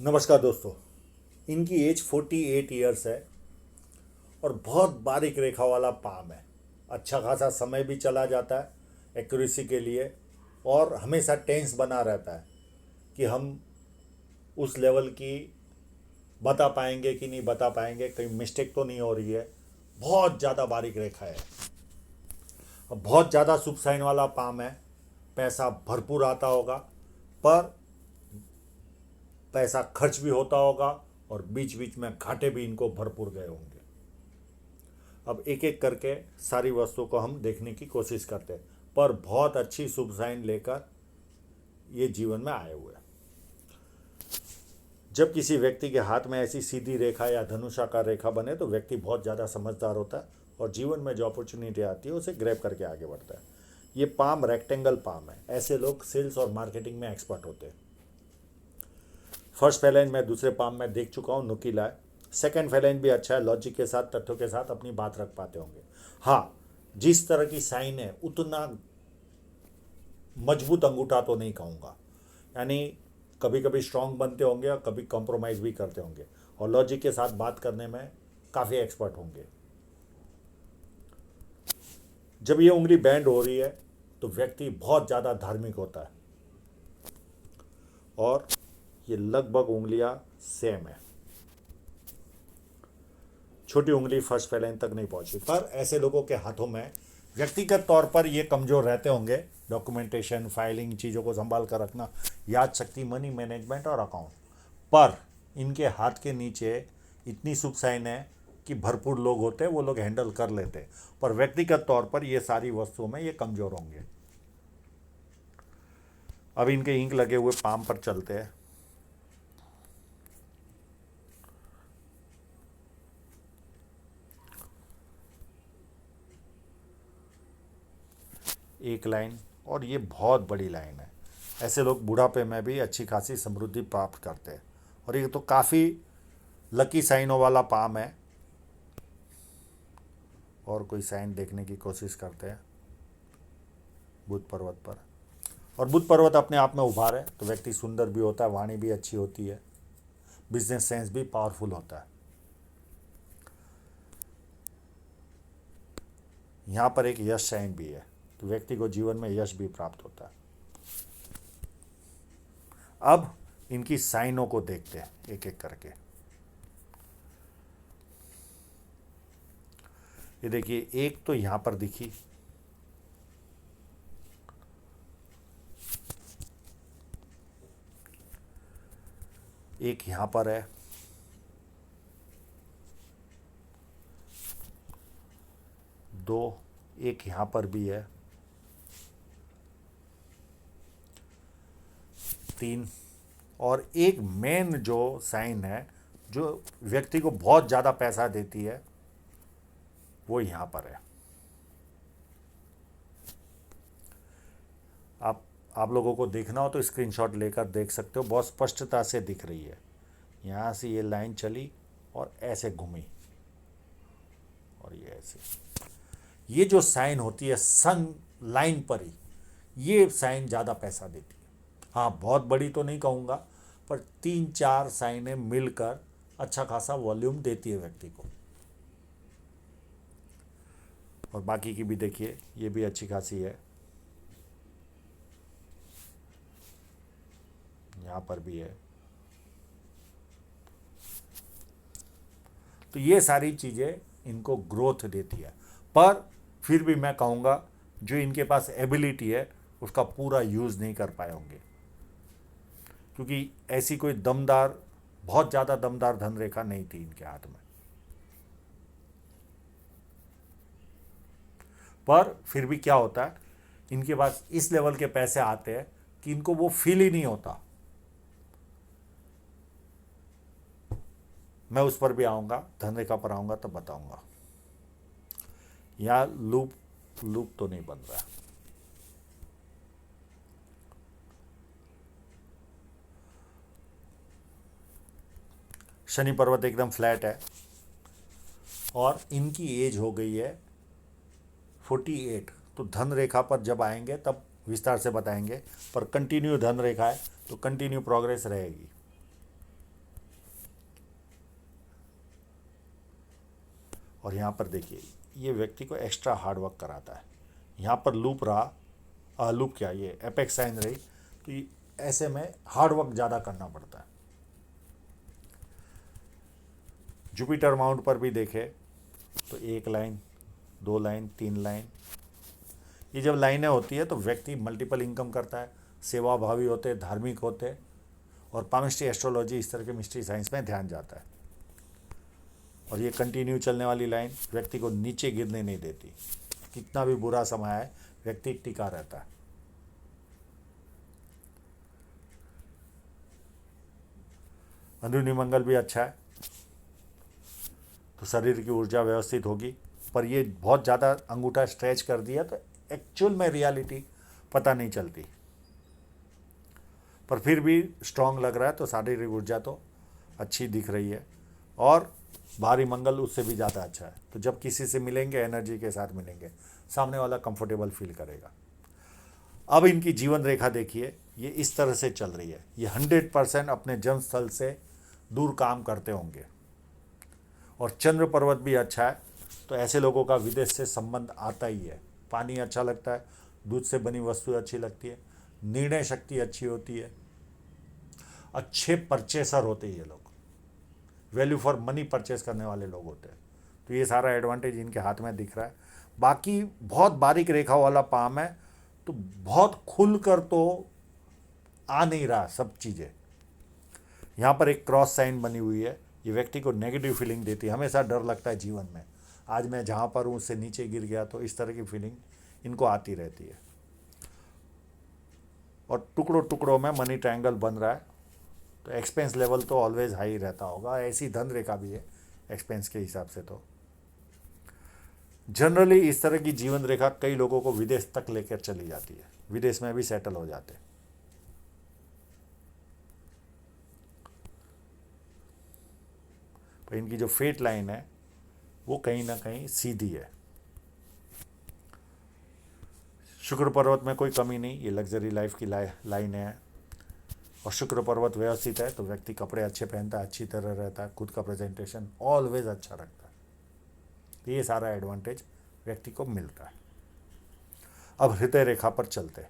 नमस्कार दोस्तों। इनकी एज 48 ईयर्स है और बहुत बारीक रेखा वाला पाम है। अच्छा खासा समय भी चला जाता है एक्यूरेसी के लिए और हमेशा टेंस बना रहता है कि हम उस लेवल की बता पाएंगे कि नहीं बता पाएंगे, कहीं मिस्टेक तो नहीं हो रही है। बहुत ज़्यादा बारीक रेखा है और बहुत ज़्यादा शुभ साइन वाला पाम है। पैसा भरपूर आता होगा पर पैसा खर्च भी होता होगा और बीच बीच में घाटे भी इनको भरपूर गए होंगे। अब एक एक करके सारी वस्तुओं को हम देखने की कोशिश करते हैं पर बहुत अच्छी शुभ साइन लेकर ये जीवन में आए हुए हैं। जब किसी व्यक्ति के हाथ में ऐसी सीधी रेखा या धनुषाकार रेखा बने तो व्यक्ति बहुत ज़्यादा समझदार होता है और जीवन में जो अपॉर्चुनिटी आती है उसे ग्रैब करके आगे बढ़ता है। ये पाम रेक्टेंगल पाम है। ऐसे लोग सेल्स और मार्केटिंग में एक्सपर्ट होते हैं। फर्स्ट फैलेंज मैं दूसरे पाम में देख चुका हूँ, नुकीला है। सेकंड फैलेंज भी अच्छा है, लॉजिक के साथ तथ्यों के साथ अपनी बात रख पाते होंगे। हाँ, जिस तरह की साइन है उतना मजबूत अंगूठा तो नहीं कहूँगा, यानी कभी कभी स्ट्रांग बनते होंगे और कभी कॉम्प्रोमाइज़ भी करते होंगे और लॉजिक के साथ बात करने में काफ़ी एक्सपर्ट होंगे। जब ये उंगली बैंड हो रही है तो व्यक्ति बहुत ज़्यादा धार्मिक होता है और ये लगभग उंगलियां सेम है। छोटी उंगली फर्स्ट फैलेंज तक नहीं पहुंची पर ऐसे लोगों के हाथों में व्यक्तिगत तौर पर ये कमज़ोर रहते होंगे। डॉक्यूमेंटेशन, फाइलिंग, चीज़ों को संभाल कर रखना, याद शक्ति, मनी मैनेजमेंट और अकाउंट। पर इनके हाथ के नीचे इतनी शुभ साइन है कि भरपूर लोग होते हैं, वो लोग हैंडल कर लेते हैं। पर व्यक्तिगत तौर पर ये सारी वस्तुओं में ये कमज़ोर होंगे। अब इनके इंक लगे हुए पाम पर चलते हैं। एक लाइन और ये बहुत बड़ी लाइन है। ऐसे लोग बुढ़ापे में भी अच्छी खासी समृद्धि प्राप्त करते हैं और ये तो काफ़ी लकी साइनों वाला पाम है। और कोई साइन देखने की कोशिश करते हैं बुध पर्वत पर। और बुध पर्वत अपने आप में उभार है तो व्यक्ति सुंदर भी होता है, वाणी भी अच्छी होती है, बिजनेस सेंस भी पावरफुल होता है। यहाँ पर एक यश साइन भी है तो व्यक्ति को जीवन में यश भी प्राप्त होता है। अब इनकी साइनों को देखते हैं एक एक करके। ये देखिए, एक तो यहां पर दिखी, एक यहां पर है, दो, एक यहां पर भी है, तीन, और एक मेन जो साइन है जो व्यक्ति को बहुत ज़्यादा पैसा देती है वो यहाँ पर है। आप लोगों को देखना हो तो स्क्रीनशॉट लेकर देख सकते हो, बहुत स्पष्टता से दिख रही है। यहाँ से ये लाइन चली और ऐसे घूमी और ये ऐसे। ये जो साइन होती है सन लाइन पर ही, ये साइन ज़्यादा पैसा देती है। हाँ, बहुत बड़ी तो नहीं कहूँगा पर 3-4 साइनें मिलकर अच्छा खासा वॉल्यूम देती है व्यक्ति को। और बाकी की भी देखिए, ये भी अच्छी खासी है, यहाँ पर भी है। तो ये सारी चीज़ें इनको ग्रोथ देती है। पर फिर भी मैं कहूँगा जो इनके पास एबिलिटी है उसका पूरा यूज़ नहीं कर पाए होंगे, क्योंकि ऐसी कोई दमदार, बहुत ज़्यादा दमदार धन रेखा नहीं थी इनके हाथ में। पर फिर भी क्या होता है, इनके पास इस लेवल के पैसे आते हैं कि इनको वो फील ही नहीं होता। मैं उस पर भी आऊँगा, धन रेखा पर आऊँगा तब बताऊँगा। यहाँ लूप लूप तो नहीं बन रहा है। शनि पर्वत एकदम फ्लैट है और इनकी एज हो गई है 48। तो धन रेखा पर जब आएंगे तब विस्तार से बताएंगे, पर कंटिन्यू धन रेखा है तो कंटिन्यू प्रोग्रेस रहेगी। और यहाँ पर देखिए ये व्यक्ति को एक्स्ट्रा हार्ड वर्क कराता है। यहाँ पर लूप रहा, लूप क्या, ये एपेक्स साइन रही, तो ऐसे में हार्ड वर्क ज़्यादा करना पड़ता है। जुपिटर माउंट पर भी देखे तो 1 लाइन, 2 लाइन, 3 लाइन, ये जब लाइनें होती है तो व्यक्ति मल्टीपल इनकम करता है, सेवा भावी होते, धार्मिक होते, और पामिस्ट्री, एस्ट्रोलॉजी, इस तरह के मिस्ट्री साइंस में ध्यान जाता है। और ये कंटिन्यू चलने वाली लाइन व्यक्ति को नीचे गिरने नहीं देती, कितना भी बुरा समय आए व्यक्ति टिका रहता है। अंदरूनी मंगल भी अच्छा है, तो शरीर की ऊर्जा व्यवस्थित होगी। पर ये बहुत ज़्यादा अंगूठा स्ट्रेच कर दिया तो एक्चुअल में रियलिटी पता नहीं चलती, पर फिर भी स्ट्रांग लग रहा है, तो शारीरिक ऊर्जा तो अच्छी दिख रही है। और भारी मंगल उससे भी ज़्यादा अच्छा है, तो जब किसी से मिलेंगे एनर्जी के साथ मिलेंगे, सामने वाला कंफर्टेबल फील करेगा। अब इनकी जीवन रेखा देखिए, ये इस तरह से चल रही है। ये 100% अपने जन्म स्थल से दूर काम करते होंगे, और चंद्र पर्वत भी अच्छा है, तो ऐसे लोगों का विदेश से संबंध आता ही है। पानी अच्छा लगता है, दूध से बनी वस्तु अच्छी लगती है, निर्णय शक्ति अच्छी होती है, अच्छे परचेसर होते हैं ये लोग, वैल्यू फॉर मनी परचेस करने वाले लोग होते हैं। तो ये सारा एडवांटेज इनके हाथ में दिख रहा है। बाकी बहुत बारीक रेखा वाला पाम है, तो बहुत खुलकर तो आ नहीं रहा सब चीज़ें। यहाँ पर एक क्रॉस साइन बनी हुई है, ये व्यक्ति को नेगेटिव फीलिंग देती है, हमेशा डर लगता है जीवन में, आज मैं जहाँ पर हूँ उससे नीचे गिर गया, तो इस तरह की फीलिंग इनको आती रहती है। और टुकड़ों टुकड़ों में मनी ट्रायंगल बन रहा है, तो एक्सपेंस लेवल तो ऑलवेज हाई रहता होगा। ऐसी धन रेखा भी है एक्सपेंस के हिसाब से। तो जनरली इस तरह की जीवन रेखा कई लोगों को विदेश तक लेकर चली जाती है, विदेश में भी सेटल हो जाते हैं। पर इनकी जो फेट लाइन है वो कहीं ना कहीं सीधी है। शुक्र पर्वत में कोई कमी नहीं, ये लग्जरी लाइफ की लाइन है। और शुक्र पर्वत व्यवस्थित है तो व्यक्ति कपड़े अच्छे पहनता है, अच्छी तरह रहता है, खुद का प्रेजेंटेशन ऑलवेज अच्छा रखता है। तो ये सारा एडवांटेज व्यक्ति को मिलता है। अब हृदय रेखा पर चलते हैं।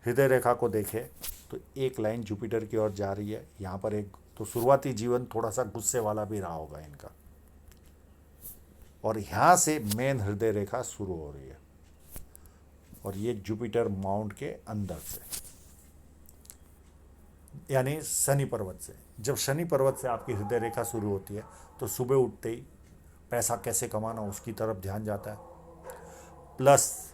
हृदय रेखा को देखें तो 1 लाइन जुपिटर की ओर जा रही है। यहाँ पर एक तो शुरुआती जीवन थोड़ा सा गुस्से वाला भी रहा होगा इनका, और यहाँ से मेन हृदय रेखा शुरू हो रही है, और ये जुपिटर माउंट के अंदर से, यानी शनि पर्वत से। जब शनि पर्वत से आपकी हृदय रेखा शुरू होती है तो सुबह उठते ही पैसा कैसे कमाना उसकी तरफ ध्यान जाता है, प्लस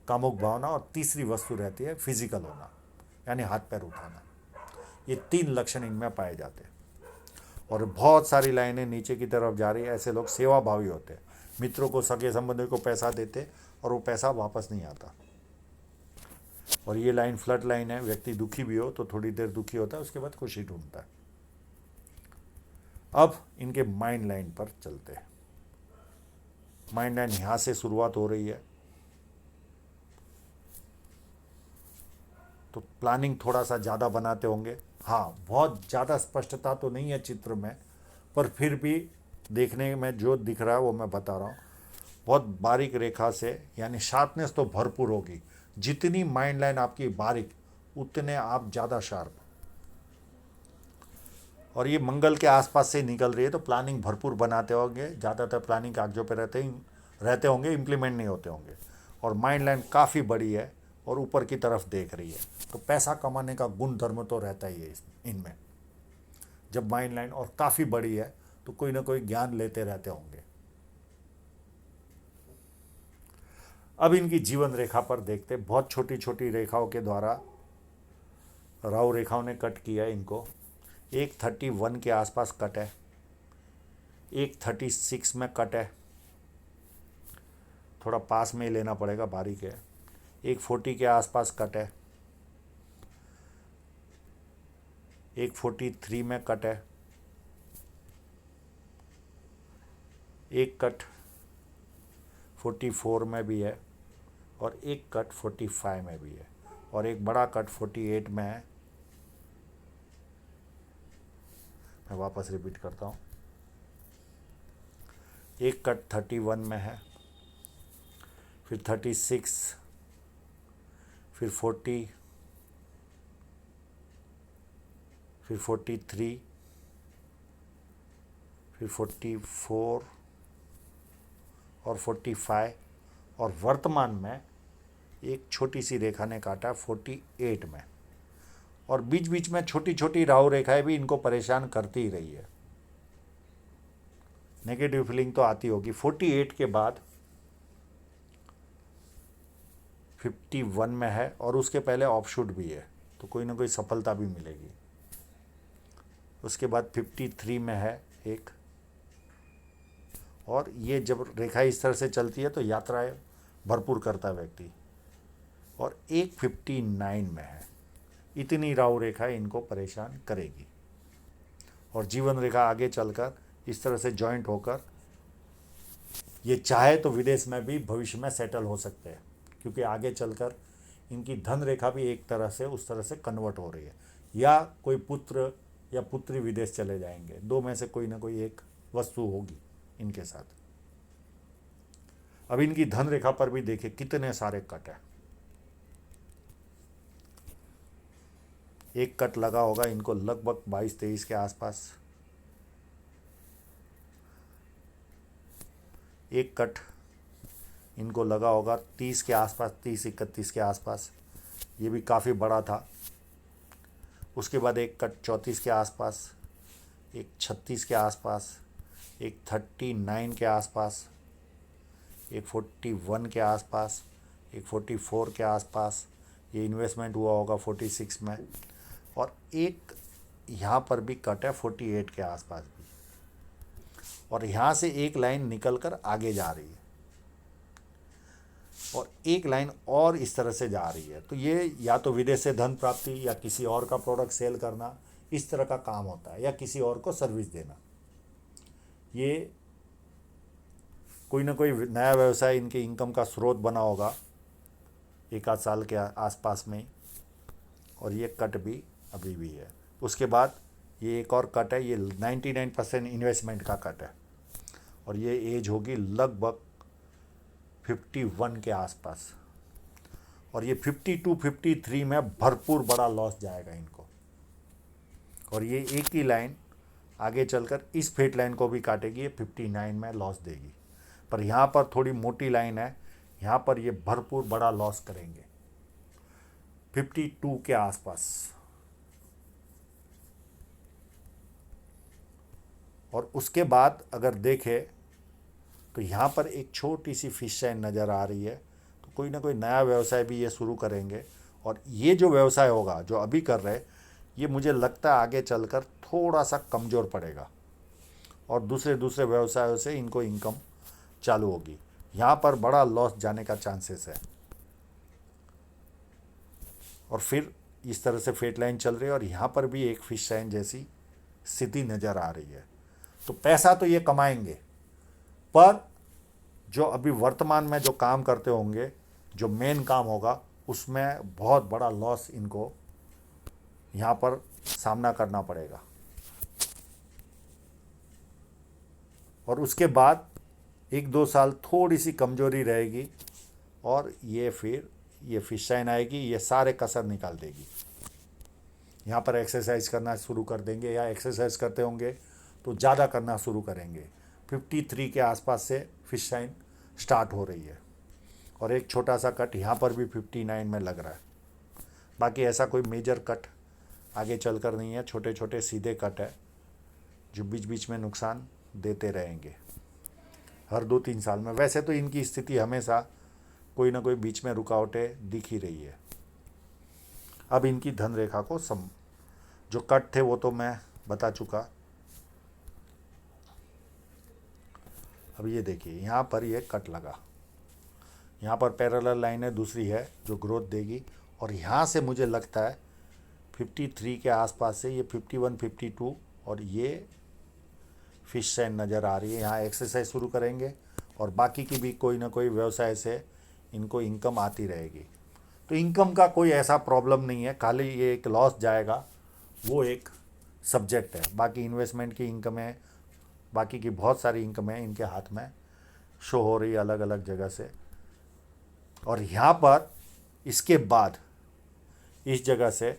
कामुक भावना, और तीसरी वस्तु रहती है फिजिकल होना, यानी हाथ पैर उठाना। ये 3 लक्षण इनमें पाए जाते हैं। और बहुत सारी लाइनें नीचे की तरफ जा रही है। ऐसे लोग सेवा भावी होते हैं, मित्रों को, सगे संबंधियों को पैसा देते और वो पैसा वापस नहीं आता। और ये लाइन फ्लड लाइन है, व्यक्ति दुखी भी हो तो थोड़ी देर दुखी होता है, उसके बाद खुशी ढूंढता है। अब इनके माइंड लाइन पर चलते हैं। माइंड लाइन यहाँ से शुरुआत हो रही है, तो प्लानिंग थोड़ा सा ज़्यादा बनाते होंगे। हाँ, बहुत ज़्यादा स्पष्टता तो नहीं है चित्र में, पर फिर भी देखने में जो दिख रहा है वो मैं बता रहा हूँ। बहुत बारीक रेखा से, यानी शार्पनेस तो भरपूर होगी। जितनी माइंड लाइन आपकी बारीक, उतने आप ज़्यादा शार्प। और ये मंगल के आसपास से निकल रही है, तो प्लानिंग भरपूर बनाते होंगे। ज़्यादातर प्लानिंग कागजों पे रहते होंगे, इम्प्लीमेंट नहीं होते होंगे। और माइंड लाइन काफ़ी बड़ी है और ऊपर की तरफ देख रही है, तो पैसा कमाने का गुण धर्म तो रहता ही है इनमें। जब माइंड लाइन और काफ़ी बड़ी है तो कोई ना कोई ज्ञान लेते रहते होंगे। अब इनकी जीवन रेखा पर देखते, बहुत छोटी छोटी रेखाओं के द्वारा राहु रेखाओं ने कट किया है इनको। एक 31 के आसपास कट है, एक 36 में कट है, थोड़ा पास में ही लेना पड़ेगा, बारीक है। एक 40 के आसपास कट है, एक 43 में कट है, एक कट 44 में भी है, और एक कट 45 में भी है, और एक बड़ा कट 48 में है। मैं वापस रिपीट करता हूँ। एक कट 31 में है, फिर 36, फिर 40, फिर 43, फिर 44 और 45, और वर्तमान में एक छोटी सी रेखा ने काटा 48 में। और बीच बीच में छोटी छोटी राहु रेखाएं भी इनको परेशान करती ही रही है। नेगेटिव फीलिंग तो आती होगी। 48 के बाद 51 में है, और उसके पहले ऑफशूट भी है, तो कोई ना कोई सफलता भी मिलेगी। उसके बाद 53 में है एक, और ये जब रेखा इस तरह से चलती है तो यात्राएं भरपूर करता है व्यक्ति। और एक 59 में है। इतनी राहु रेखा इनको परेशान करेगी, और जीवन रेखा आगे चलकर इस तरह से जॉइंट होकर ये चाहे तो विदेश में भी भविष्य में सेटल हो सकते हैं, क्योंकि आगे चलकर इनकी धन रेखा भी एक तरह से उस तरह से कन्वर्ट हो रही है, या कोई पुत्र या पुत्री विदेश चले जाएंगे। दो में से कोई ना कोई एक वस्तु होगी इनके साथ। अब इनकी धन रेखा पर भी देखिए कितने सारे कट है। एक कट लगा होगा इनको लगभग 22-23 के आसपास, एक कट इनको लगा होगा 30 के आसपास, 30-31 के आसपास, ये भी काफ़ी बड़ा था। उसके बाद एक कट 34 के आसपास, एक 36 के आसपास, एक 39 के आसपास, एक 41 के आसपास, एक 44 के आसपास, ये इन्वेस्टमेंट हुआ होगा 46 में, और एक यहाँ पर भी कट है 48 के आसपास भी, और यहाँ से एक लाइन निकल कर आगे जा रही है, और एक लाइन और इस तरह से जा रही है। तो ये या तो विदेश से धन प्राप्ति या किसी और का प्रोडक्ट सेल करना, इस तरह का काम होता है, या किसी और को सर्विस देना। ये कोई ना कोई नया व्यवसाय इनके इनकम का स्रोत बना होगा एक आध साल के आसपास में, और ये कट भी अभी भी है। उसके बाद ये एक और कट है, ये 99% इन्वेस्टमेंट का कट है, और ये एज होगी लगभग 51 के आसपास, और ये 52-53 में भरपूर बड़ा लॉस जाएगा इनको। और ये एक ही लाइन आगे चलकर इस फेट लाइन को भी काटेगी, ये 59 में लॉस देगी। पर यहाँ पर थोड़ी मोटी लाइन है, यहाँ पर ये भरपूर बड़ा लॉस करेंगे 52 के आसपास। और उसके बाद अगर देखें तो यहाँ पर एक छोटी सी फिश साइन नज़र आ रही है, तो कोई ना कोई नया व्यवसाय भी ये शुरू करेंगे। और ये जो व्यवसाय होगा जो अभी कर रहे, ये मुझे लगता है आगे चलकर थोड़ा सा कमज़ोर पड़ेगा, और दूसरे दूसरे व्यवसायों से इनको इनकम चालू होगी। यहाँ पर बड़ा लॉस जाने का चांसेस है। और फिर इस तरह से फेट लाइन चल रही है, और यहाँ पर भी एक फिश साइन जैसी स्थिति नज़र आ रही है। तो पैसा तो ये कमाएंगे, पर जो अभी वर्तमान में जो काम करते होंगे, जो मेन काम होगा, उसमें बहुत बड़ा लॉस इनको यहाँ पर सामना करना पड़ेगा। और उसके बाद 1-2 साल थोड़ी सी कमजोरी रहेगी, और ये फिर ये फिश साइन आएगी, ये सारे कसर निकाल देगी। यहाँ पर एक्सरसाइज करना शुरू कर देंगे, या एक्सरसाइज करते होंगे तो ज़्यादा करना शुरू करेंगे। 53 के आसपास से फिश साइन स्टार्ट हो रही है, और एक छोटा सा कट यहाँ पर भी 59 में लग रहा है। बाकी ऐसा कोई मेजर कट आगे चलकर नहीं है, छोटे छोटे सीधे कट है जो बीच बीच में नुकसान देते रहेंगे हर 2-3 साल में। वैसे तो इनकी स्थिति हमेशा कोई ना कोई बीच में रुकावटें दिख ही रही है। अब इनकी धन रेखा को जो कट थे वो तो मैं बता चुका। अब ये देखिए यहाँ पर ये कट लगा, यहाँ पर पैरेलल लाइन है दूसरी है जो ग्रोथ देगी, और यहाँ से मुझे लगता है 53 के आसपास से ये 51-52 और ये फिश साइन नज़र आ रही है। यहाँ एक्सरसाइज शुरू करेंगे, और बाकी की भी कोई ना कोई व्यवसाय से इनको इनकम आती रहेगी। तो इनकम का कोई ऐसा प्रॉब्लम नहीं है, खाली ये एक लॉस जाएगा वो एक सब्जेक्ट है। बाकी इन्वेस्टमेंट की इनकमें बाकी की बहुत सारी इनकम है इनके हाथ में शो हो रही है अलग अलग जगह से। और यहाँ पर इसके बाद इस जगह से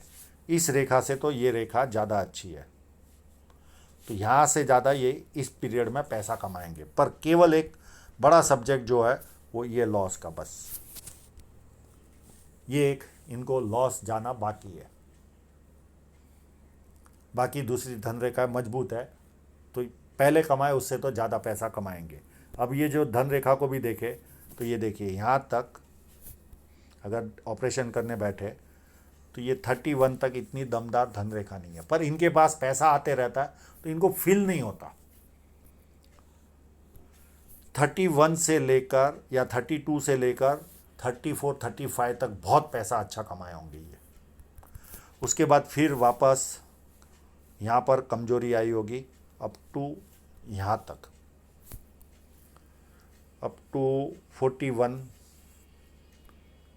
इस रेखा से तो ये रेखा ज़्यादा अच्छी है, तो यहाँ से ज़्यादा ये इस पीरियड में पैसा कमाएंगे। पर केवल एक बड़ा सब्जेक्ट जो है वो ये लॉस का, बस ये एक इनको लॉस जाना बाकी है। बाकी दूसरी धन रेखा मजबूत है, तो पहले कमाए उससे तो ज़्यादा पैसा कमाएंगे। अब ये जो धन रेखा को भी देखे तो ये देखिए यहाँ तक अगर ऑपरेशन करने बैठे तो ये 31 तक इतनी दमदार धन रेखा नहीं है, पर इनके पास पैसा आते रहता है तो इनको फील नहीं होता। 31 से लेकर या 32 से लेकर 34 35 तक बहुत पैसा अच्छा कमाए होंगे ये। उसके बाद फिर वापस यहाँ पर कमजोरी आई होगी अप टू यहाँ तक, अप टू 41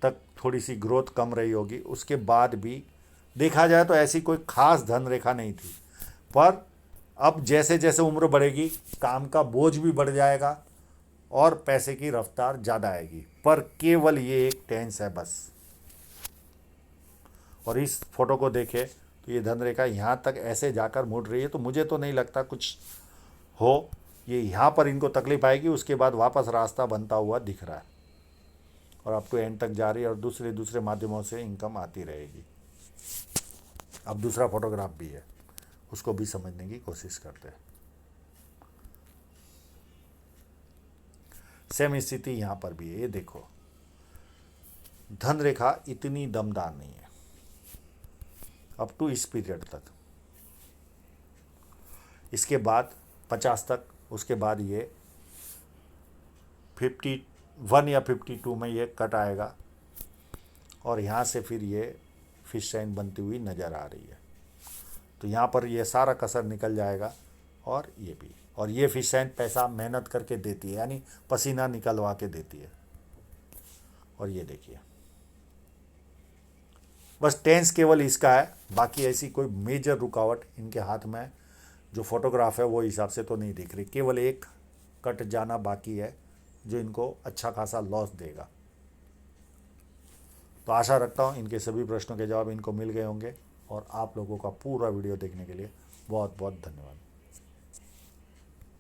तक थोड़ी सी ग्रोथ कम रही होगी। उसके बाद भी देखा जाए तो ऐसी कोई खास धन रेखा नहीं थी, पर अब जैसे जैसे उम्र बढ़ेगी काम का बोझ भी बढ़ जाएगा और पैसे की रफ्तार ज़्यादा आएगी। पर केवल ये एक टेंस है बस। और इस फोटो को देखे तो ये धन रेखा यहाँ तक ऐसे जाकर मुड़ रही है, तो मुझे तो नहीं लगता कुछ हो। ये यहाँ पर इनको तकलीफ आएगी, उसके बाद वापस रास्ता बनता हुआ दिख रहा है और अप टू एंड तक जा रही है और दूसरे दूसरे माध्यमों से इनकम आती रहेगी। अब दूसरा फोटोग्राफ भी है, उसको भी समझने की कोशिश करते हैं। सेम स्थिति यहाँ पर भी है। ये देखो धन रेखा इतनी दमदार नहीं है अप टू इस पीरियड तक, इसके बाद 50 तक, उसके बाद ये 51 या 52 में ये कट आएगा और यहाँ से फिर ये फिश साइन बनती हुई नज़र आ रही है। तो यहाँ पर ये सारा कसर निकल जाएगा और ये भी, और ये फिश साइन पैसा मेहनत करके देती है, यानी पसीना निकलवा के देती है। और ये देखिए बस टेंस केवल इसका है, बाकी ऐसी कोई मेजर रुकावट इनके हाथ में जो फोटोग्राफ है वो हिसाब से तो नहीं दिख रही। केवल एक कट जाना बाकी है जो इनको अच्छा खासा लॉस देगा। तो आशा रखता हूँ इनके सभी प्रश्नों के जवाब इनको मिल गए होंगे और आप लोगों का पूरा वीडियो देखने के लिए बहुत बहुत धन्यवाद।